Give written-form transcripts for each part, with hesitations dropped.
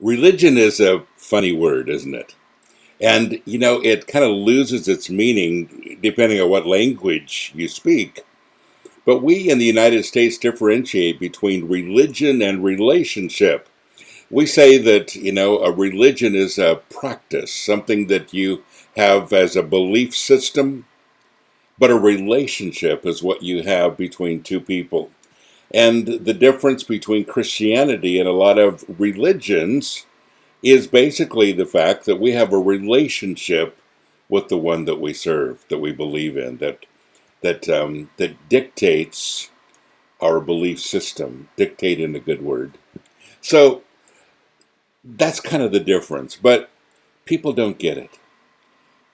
Religion is a funny word, isn't it? And, it kind of loses its meaning depending on what language you speak. But we in the United States differentiate between religion and relationship. We say that, a religion is a practice, something that you have as a belief system, but a relationship is what you have between two people. And the difference between Christianity and a lot of religions is basically the fact that we have a relationship with the one that we serve, that we believe in, that dictates our belief system. Dictate in a good word. So that's kind of the difference. But people don't get it.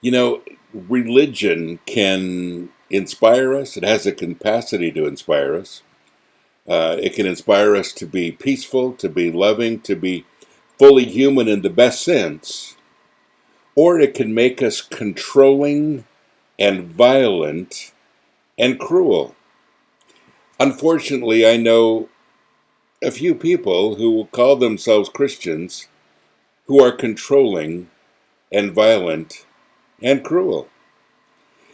You know, Religion can inspire us. It has a capacity to inspire us. It can inspire us to be peaceful, to be loving, to be fully human in the best sense, or it can make us controlling and violent and cruel. Unfortunately, I know a few people who will call themselves Christians who are controlling and violent and cruel.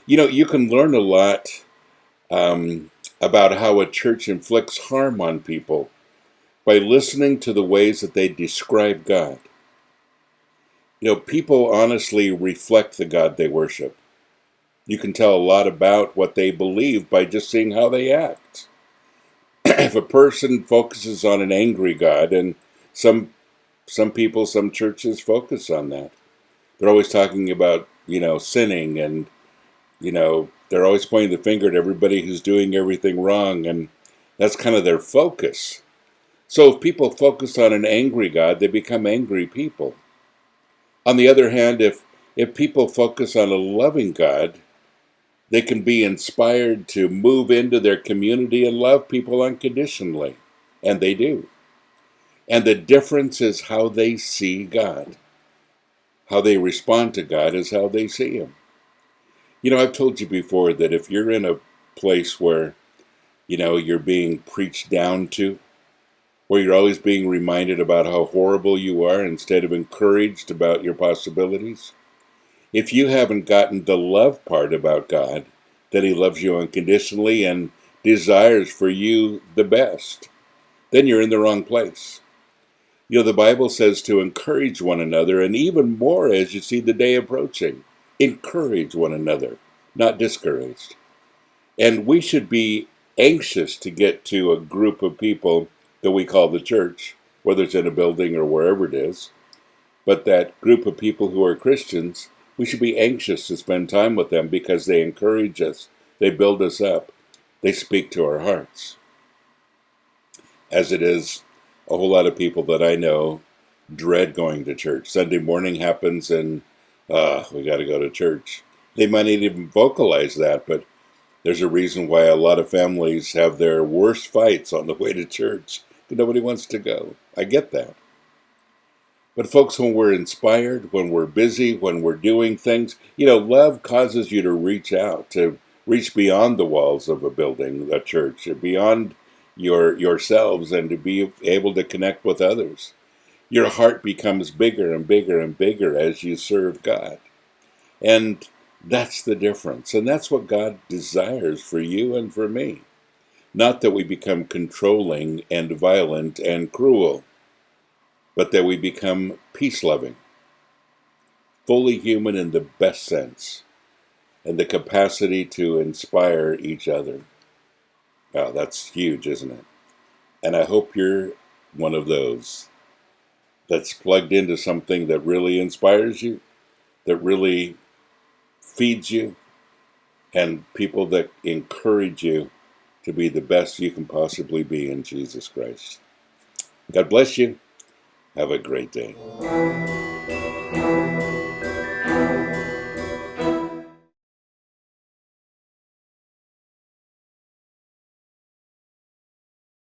You can learn a lot about how a church inflicts harm on people by listening to the ways that they describe God. People honestly reflect the God they worship. You can tell a lot about what they believe by just seeing how they act. If a person focuses on an angry God, and some people, some churches focus on that. They're always talking about, sinning, and, they're always pointing the finger at everybody who's doing everything wrong, and that's kind of their focus. So if people focus on an angry God, they become angry people. On the other hand, if people focus on a loving God, they can be inspired to move into their community and love people unconditionally. And they do. And the difference is how they see God. How they respond to God is how they see Him. I've told you before that if you're in a place where, you're being preached down to, where you're always being reminded about how horrible you are instead of encouraged about your possibilities, if you haven't gotten the love part about God, that He loves you unconditionally and desires for you the best, then you're in the wrong place. The Bible says to encourage one another, and even more as you see the day approaching. Encourage one another, not discouraged. And we should be anxious to get to a group of people that we call the church, whether it's in a building or wherever it is. But that group of people who are Christians, we should be anxious to spend time with them because they encourage us, they build us up, they speak to our hearts. As it is, a whole lot of people that I know dread going to church. Sunday morning happens and, we got to go to church. They might not even vocalize that, but there's a reason why a lot of families have their worst fights on the way to church. Nobody wants to go. I get that. But folks, when we're inspired, when we're busy, when we're doing things, love causes you to reach out, to reach beyond the walls of a building, a church, or beyond yourselves, and to be able to connect with others. Your heart becomes bigger and bigger and bigger as you serve God. And that's the difference. And that's what God desires for you and for me. Not that we become controlling and violent and cruel, but that we become peace-loving, fully human in the best sense, and the capacity to inspire each other. Wow, that's huge, isn't it? And I hope you're one of those that's plugged into something that really inspires you, that really feeds you, and people that encourage you to be the best you can possibly be in Jesus Christ. God bless you. Have a great day.